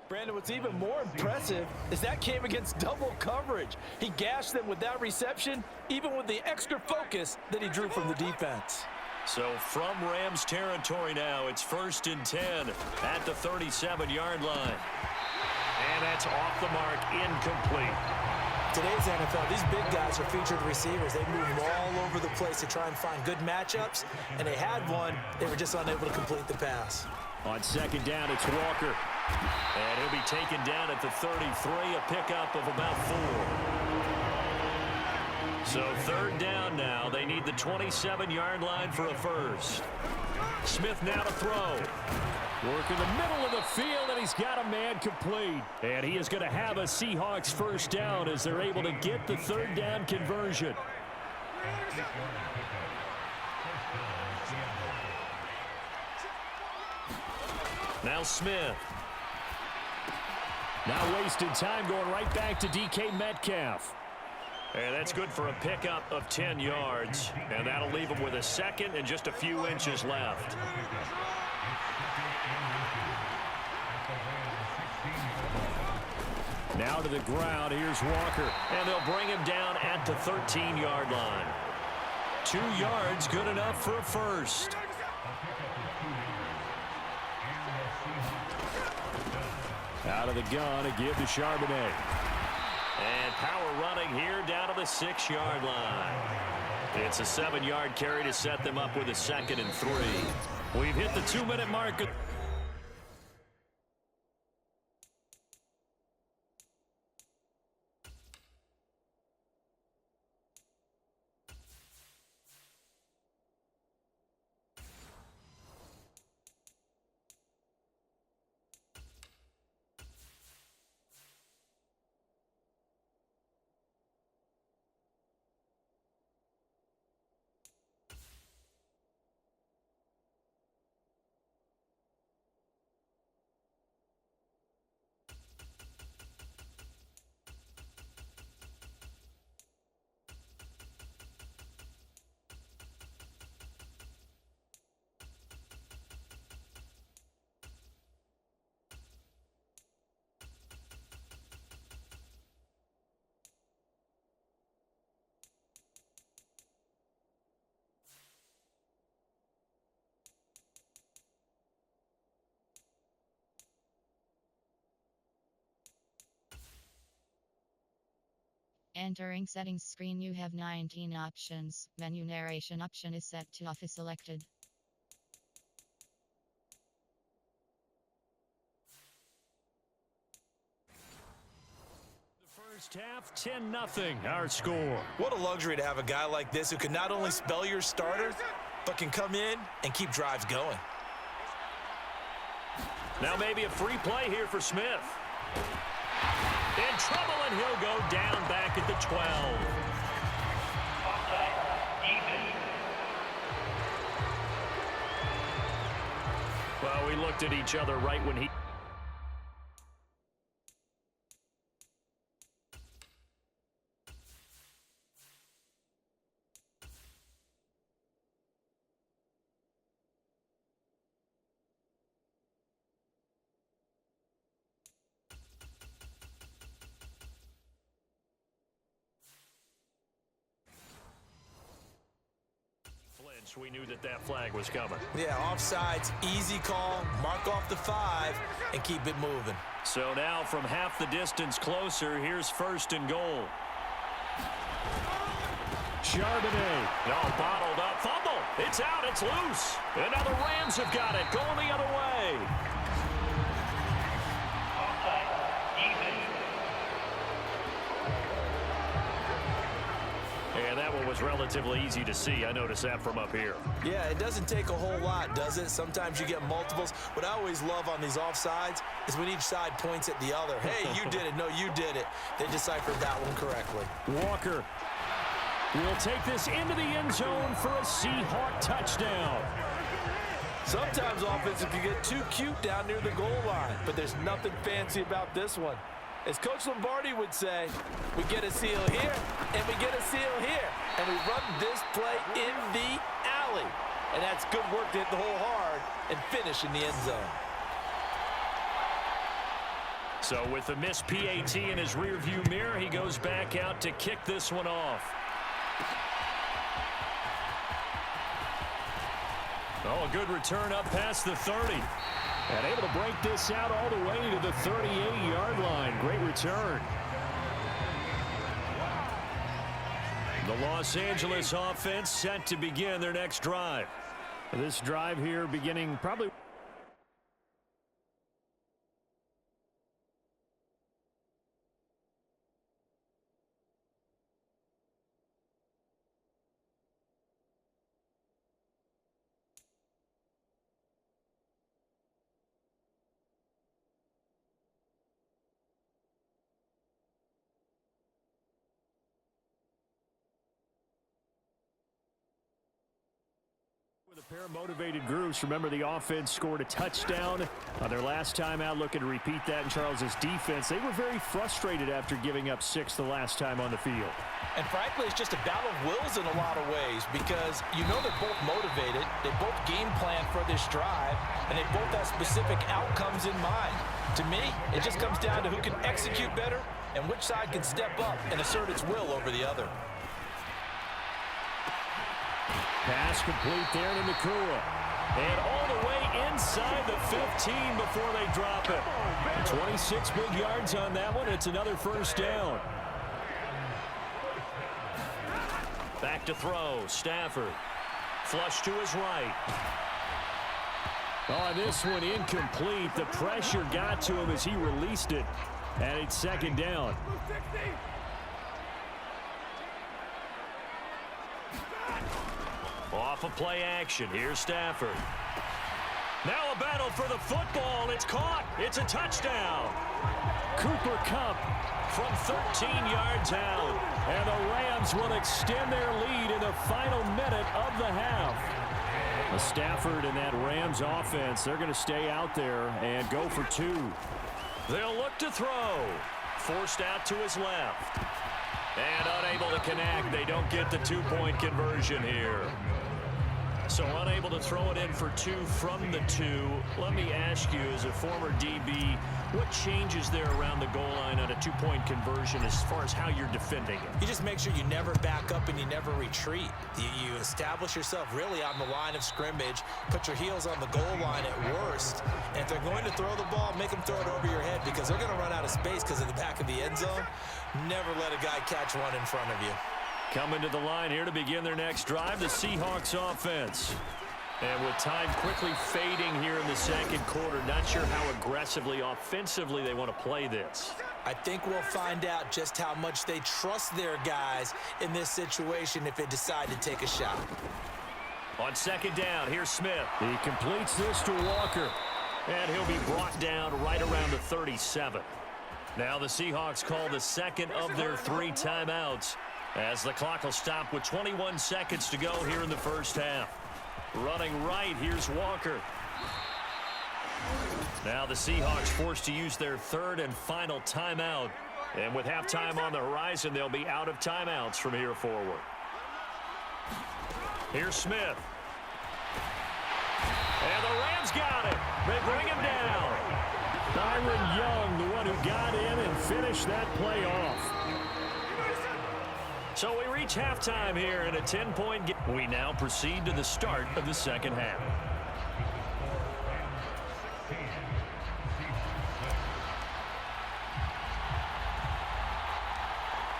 Brandon, what's even more impressive is that came against double coverage. He gashed them with that reception, even with the extra focus that he drew from the defense. So from Rams territory now, it's 1st and 10 at the 37-yard line. And that's off the mark, incomplete. Today's NFL, these big guys are featured receivers. They move all over the place to try and find good matchups, and they had one. They were just unable to complete the pass. On 2nd down, it's Walker. And he'll be taken down at the 33, a pickup of about 4. So 3rd down now. They need the 27-yard line for a first. Smith now to throw. Working the middle of the field, and he's got a man complete. And he is going to have a Seahawks first down as they're able to get the 3rd down conversion. Now Smith. Now wasted time going right back to DK Metcalf. And that's good for a pickup of 10 yards. And that'll leave him with a second and just a few inches left. Now to the ground. Here's Walker. And they'll bring him down at the 13-yard line. 2 yards, good enough for a first. Out of the gun, a give to Charbonnet. And power running here down to the 6-yard line. It's a 7-yard carry to set them up with a 2nd and 3. We've hit the 2-minute mark. Entering settings screen, you have 19 options. Menu narration option is set to off is selected. The first half, 10-0, our score. What a luxury to have a guy like this who can not only spell your starter, but can come in and keep drives going. Now maybe a free play here for Smith. In trouble, and he'll go down back at the 12. Well, we looked at each other right when he... We knew that flag was coming. Yeah, offsides, easy call, mark off the 5, and keep it moving. So now from half the distance closer, here's 1st and goal. Charbonnet. No, bottled up. Fumble. It's out. It's loose. And now the Rams have got it. Going the other way. And that one was relatively easy to see. I noticed that from up here. Yeah, it doesn't take a whole lot, does it? Sometimes you get multiples. What I always love on these offsides is when each side points at the other. Hey, you did it. No, you did it. They deciphered that one correctly. Walker will take this into the end zone for a Seahawk touchdown. Sometimes offenses can get too cute down near the goal line, but there's nothing fancy about this one. As Coach Lombardi would say, we get a seal here, and we get a seal here, and we run this play in the alley. And that's good work to hit the hole hard and finish in the end zone. So with the missed PAT in his rearview mirror, he goes back out to kick this one off. Oh, a good return up past the 30. And able to break this out all the way to the 38-yard line. Great return. The Los Angeles offense set to begin their next drive. This drive here beginning probably... With a pair of motivated groups. Remember, the offense scored a touchdown on their last time out, looking to repeat that in Charles's defense. They were very frustrated after giving up 6 the last time on the field. And frankly, it's just a battle of wills in a lot of ways because you know they're both motivated, they both game plan for this drive, and they both have specific outcomes in mind. To me, it just comes down to who can execute better and which side can step up and assert its will over the other. Pass complete there to Nakua. And all the way inside the 15 before they drop it. 26 big yards on that one. It's another first down. Back to throw. Stafford. Flush to his right. Oh, this one incomplete. The pressure got to him as he released it. And it's second down. Off of play action. Here's Stafford. Now a battle for the football. It's caught. It's a touchdown. Cooper Kupp from 13 yards out. And the Rams will extend their lead in the final minute of the half. Stafford and that Rams offense, they're going to stay out there and go for 2. They'll look to throw. Forced out to his left. And unable to connect. They don't get the 2-point conversion here. So unable to throw it in for 2 from the 2. Let me ask you, as a former DB, what changes there around the goal line on a 2-point conversion as far as how you're defending it? You just make sure you never back up and you never retreat. You establish yourself really on the line of scrimmage, put your heels on the goal line at worst, and if they're going to throw the ball, make them throw it over your head because they're going to run out of space because of the back of the end zone. Never let a guy catch one in front of you. Coming to the line here to begin their next drive, the Seahawks offense. And with time quickly fading here in the second quarter, not sure how aggressively, offensively they want to play this. I think we'll find out just how much they trust their guys in this situation if they decide to take a shot. On second down, here's Smith. He completes this to Walker. And he'll be brought down right around the 37. Now the Seahawks call the second of their 3 timeouts, as the clock will stop with 21 seconds to go here in the first half. Running right, here's Walker. Now the Seahawks forced to use their 3rd and final timeout. And with halftime on the horizon, they'll be out of timeouts from here forward. Here's Smith. And the Rams got it. They bring him down. Byron Young, the one who got in and finished that play off. So we reach halftime here in a 10-point game. We now proceed to the start of the second half.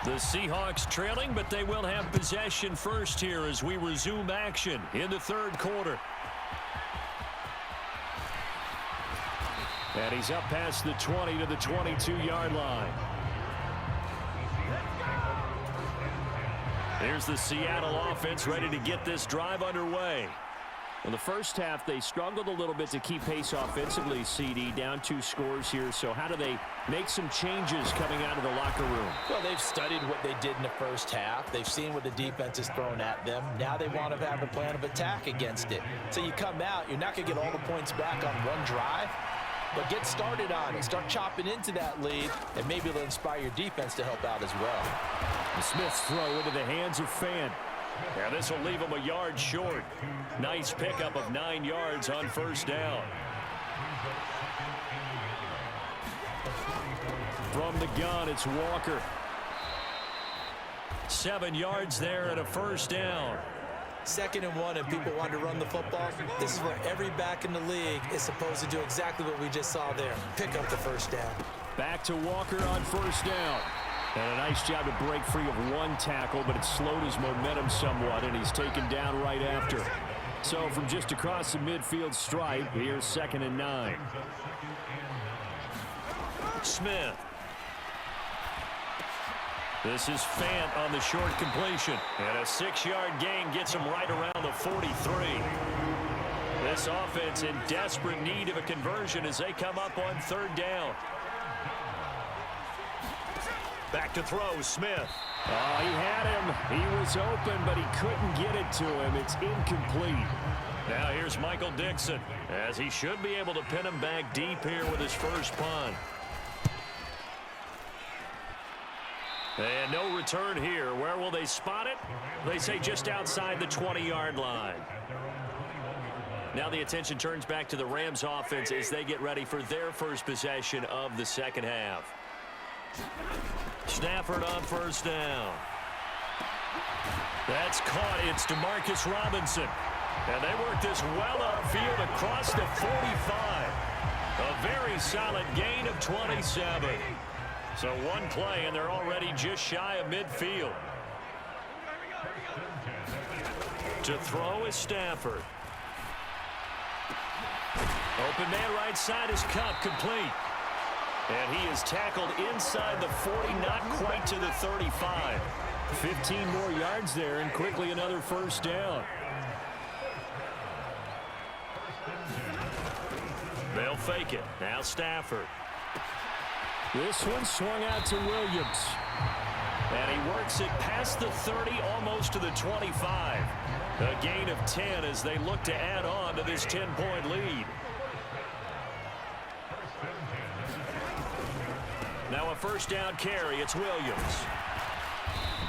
The Seahawks trailing, but they will have possession first here as we resume action in the third quarter. And he's up past the 20 to the 22-yard line. Here's the Seattle offense ready to get this drive underway. In the first half, they struggled a little bit to keep pace offensively, CD, down 2 scores here. So how do they make some changes coming out of the locker room? Well, they've studied what they did in the first half. They've seen what the defense has thrown at them. Now they want to have a plan of attack against it. So you come out, you're not going to get all the points back on one drive, but get started on it. Start chopping into that lead, and maybe it'll inspire your defense to help out as well. The Smith's throw into the hands of Fan. Yeah, this will leave him a yard short. Nice pickup of 9 yards on first down. From the gun, it's Walker. 7 yards there and a first down. 2nd and 1, and people want to run the football. This is where every back in the league is supposed to do exactly what we just saw there. Pick up the first down. Back to Walker on first down. And a nice job to break free of one tackle, but it slowed his momentum somewhat, and he's taken down right after. So from just across the midfield stripe, here's 2nd and 9. Smith. This is Fant on the short completion. And a 6-yard gain gets him right around the 43. This offense in desperate need of a conversion as they come up on 3rd down. Back to throw, Smith. Oh, he had him. He was open, but he couldn't get it to him. It's incomplete. Now here's Michael Dixon, as he should be able to pin him back deep here with his first punt. And no return here. Where will they spot it? They say just outside the 20-yard line. Now the attention turns back to the Rams offense as they get ready for their first possession of the second half. Stafford on first down. That's caught. It's DeMarcus Robinson. And they work this well upfield across the 45. A very solid gain of 27. So one play, and they're already just shy of midfield. To throw is Stafford. Open man right side is cut, complete. And he is tackled inside the 40, not quite to the 35. 15 more yards there, and quickly another first down. They'll fake it. Now Stafford. This one swung out to Williams. And he works it past the 30, almost to the 25. A gain of 10 as they look to add on to this 10-point lead. Now a first down carry. It's Williams.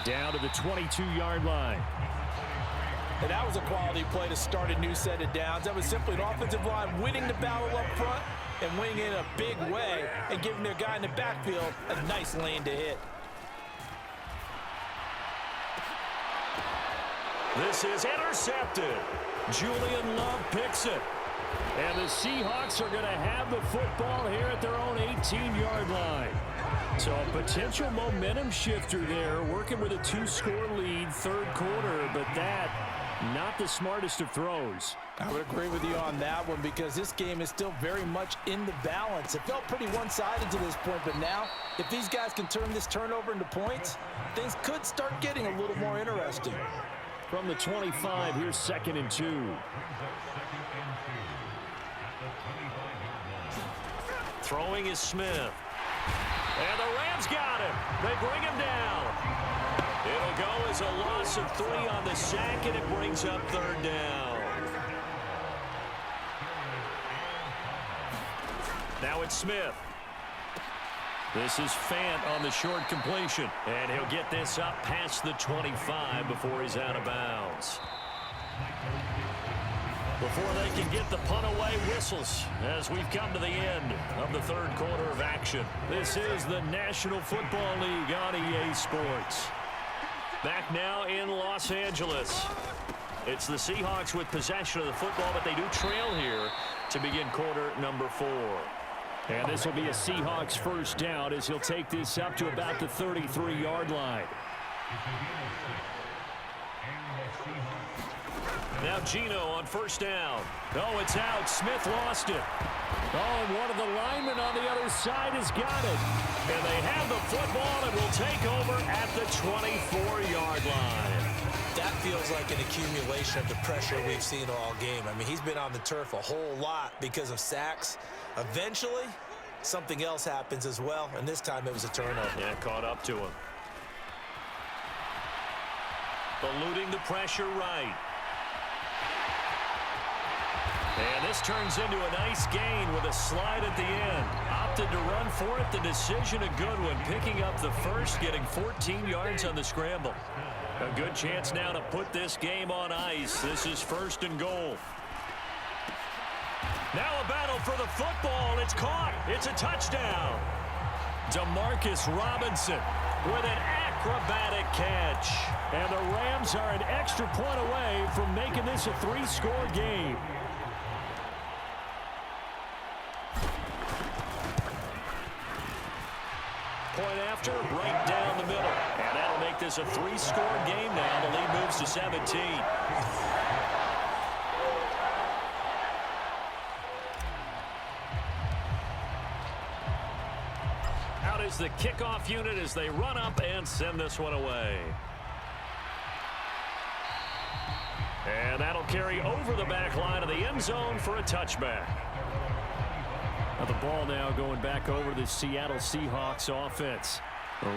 Down to the 22-yard line. And that was a quality play to start a new set of downs. That was simply an offensive line winning the battle up front and winning in a big way and giving their guy in the backfield a nice lane to hit. This is intercepted. Julian Love picks it. And the Seahawks are going to have the football here at their own 18-yard line. So a potential momentum shifter there, working with a 2-score lead, 3rd quarter, but that, not the smartest of throws. I would agree with you on that one because this game is still very much in the balance. It felt pretty one-sided to this point, but now, if these guys can turn this turnover into points, things could start getting a little more interesting. From the 25, here's 2nd and 2. Throwing is Smith. And the Rams got him. They bring him down. It'll go as a loss of 3 on the sack, and it brings up 3rd down. Now it's Smith. This is Fant on the short completion. And he'll get this up past the 25 before he's out of bounds. Before they can get the punt away, whistles as we've come to the end of the 3rd quarter of action. This is the National Football League on EA Sports. Back now in Los Angeles. It's the Seahawks with possession of the football, but they do trail here to begin quarter number 4. And this will be a Seahawks first down as he'll take this up to about the 33-yard line. Now Gino on first down. Oh, it's out. Smith lost it. Oh, and one of the linemen on the other side has got it. And they have the football and will take over at the 24-yard line. That feels like an accumulation of the pressure we've seen all game. I mean, he's been on the turf a whole lot because of sacks. Eventually, something else happens as well, and this time it was a turnover. Yeah, caught up to him. Eluding the pressure right. And this turns into a nice gain with a slide at the end. Opted to run for it. The decision a good one. Picking up the first, getting 14 yards on the scramble. A good chance now to put this game on ice. This is 1st and goal. Now a battle for the football. It's caught. It's a touchdown. Demarcus Robinson with an acrobatic catch. And the Rams are an extra point away from making this a 3-score game. Point after, right down the middle. And that'll make this a 3-score game now. The lead moves to 17. Out is the kickoff unit as they run up and send this one away. And that'll carry over the back line of the end zone for a touchback. Now the ball now going back over to the Seattle Seahawks offense.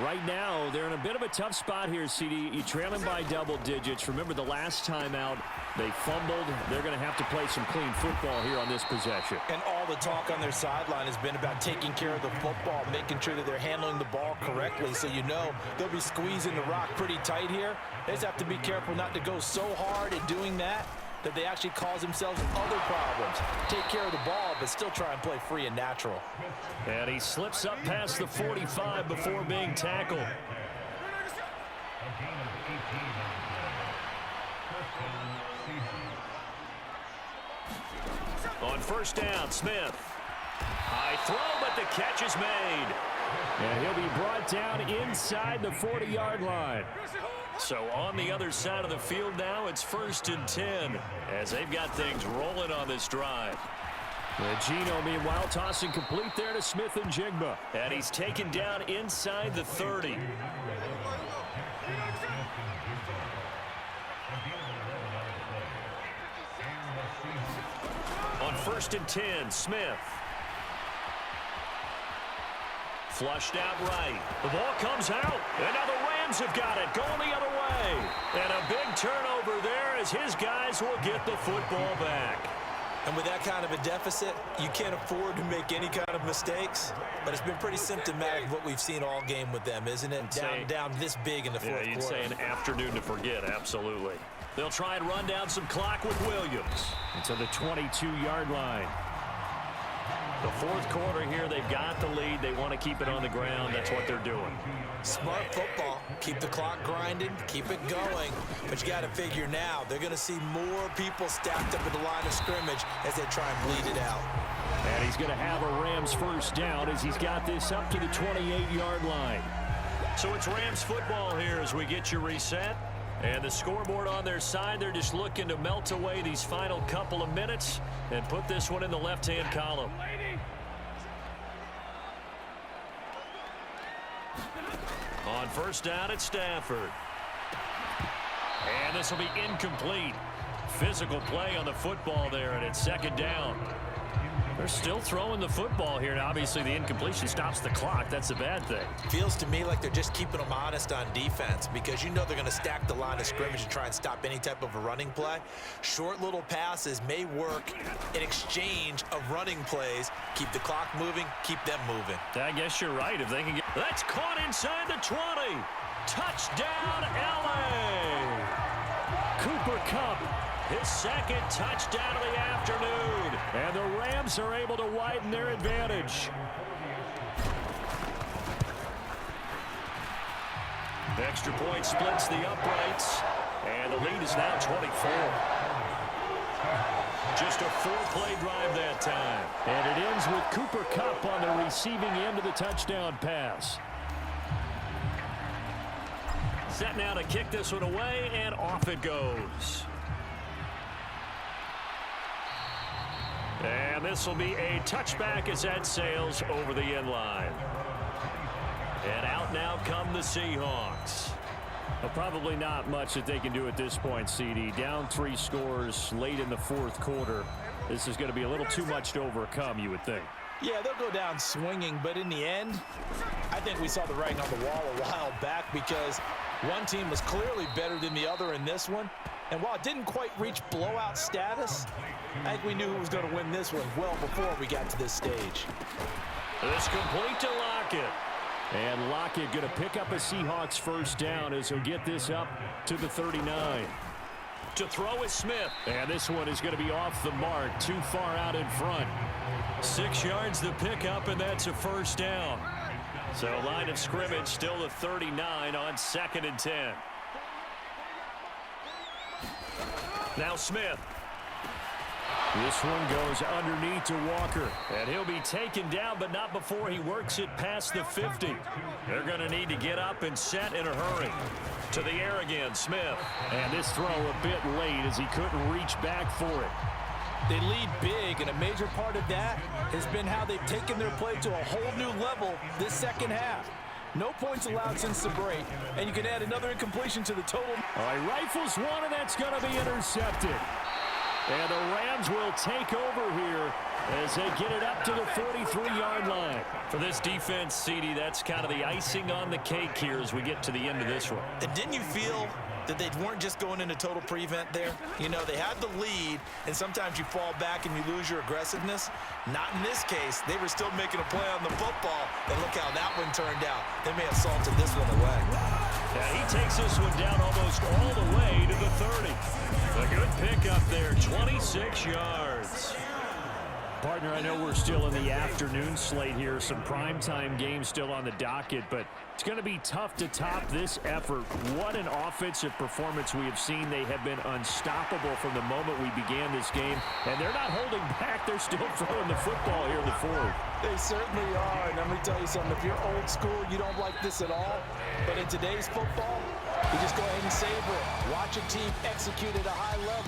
Right now, they're in a bit of a tough spot here, CD. You're trailing by double digits. Remember the last time out, they fumbled. They're going to have to play some clean football here on this possession. And all the talk on their sideline has been about taking care of the football, making sure that they're handling the ball correctly. So you know they'll be squeezing the rock pretty tight here. They just have to be careful not to go so hard at doing that they actually cause themselves other problems. Take care of the ball, but still try and play free and natural. And he slips up past the 45 before being tackled. On first down, Smith. High throw, but the catch is made. And he'll be brought down inside the 40-yard line. So on the other side of the field now, it's 1st and 10 as they've got things rolling on this drive. Gino, meanwhile, tossing complete there to Smith and Jigba. And he's taken down inside the 30. On 1st and 10, Smith. Flushed out right. The ball comes out. And now the Rams have got it. Going the other way. And a big turnover there as his guys will get the football back. And with that kind of a deficit, you can't afford to make any kind of mistakes. But it's been pretty symptomatic of what we've seen all game with them, isn't it? Down this big in the fourth quarter. You'd say an afternoon to forget, absolutely. They'll try and run down some clock with Williams. To the 22-yard line. The fourth quarter here, they've got the lead. They want to keep it on the ground. That's what they're doing. Smart football. Keep the clock grinding. Keep it going. But you got to figure now, they're going to see more people stacked up at the line of scrimmage as they try and bleed it out. And he's going to have a Rams first down as he's got this up to the 28-yard line. So it's Rams football here as we get you reset. And the scoreboard on their side, they're just looking to melt away these final couple of minutes and put this one in the left-hand column. On first down, it's Stafford. And this will be incomplete. Physical play on the football there, and it's 2nd down. They're still throwing the football here, and obviously the incompletion stops the clock. That's a bad thing. Feels to me like they're just keeping them honest on defense because you know they're going to stack the line of scrimmage and try and stop any type of a running play. Short little passes may work in exchange of running plays. Keep the clock moving, keep them moving. I guess you're right. If they can get... That's caught inside the 20. Touchdown, L.A. Cooper Kupp. His 2nd touchdown of the afternoon. And the Rams are able to widen their advantage. Extra point splits the uprights. And the lead is now 24. Just a 4-play drive that time. And it ends with Cooper Kupp on the receiving end of the touchdown pass. Set now to kick this one away, and off it goes. And this will be a touchback as that sails over the end line. And out now come the Seahawks. Well, probably not much that they can do at this point, CD. Down 3 scores late in the fourth quarter. This is going to be a little too much to overcome, you would think. Yeah, they'll go down swinging, but in the end, I think we saw the writing on the wall a while back because one team was clearly better than the other in this one. And while it didn't quite reach blowout status, I think we knew who was going to win this one well before we got to this stage. It's complete to Lockett. And Lockett going to pick up a Seahawks first down as he'll get this up to the 39. To throw is Smith. And this one is going to be off the mark, too far out in front. 6 yards to pick up, and that's a first down. So line of scrimmage still the 39 on 2nd and 10. Now Smith. This one goes underneath to Walker. And he'll be taken down, but not before he works it past the 50. They're going to need to get up and set in a hurry. To the air again, Smith. And this throw a bit late as he couldn't reach back for it. They lead big, and a major part of that has been how they've taken their play to a whole new level this second half. No points allowed since the break, and you can add another incompletion to the total. All right, rifles one, and that's going to be intercepted. And the Rams will take over here as they get it up to the 43-yard line. For this defense, CD, that's kind of the icing on the cake here as we get to the end of this one. And didn't you feel that they weren't just going into total prevent there? You know, they had the lead, and sometimes you fall back and you lose your aggressiveness. Not in this case. They were still making a play on the football, and look how that one turned out. They may have salted this one away. Yeah, he takes this one down almost all the way to the 30. A good pickup there, 26 yards. Partner, I know we're still in the afternoon slate here. Some primetime games still on the docket, but it's going to be tough to top this effort. What an offensive performance we have seen. They have been unstoppable from the moment we began this game, and they're not holding back. They're still throwing the football here in the fourth. They certainly are, and let me tell you something. If you're old school, you don't like this at all. But in today's football, you just go ahead and savor it. Watch a team execute at a high level.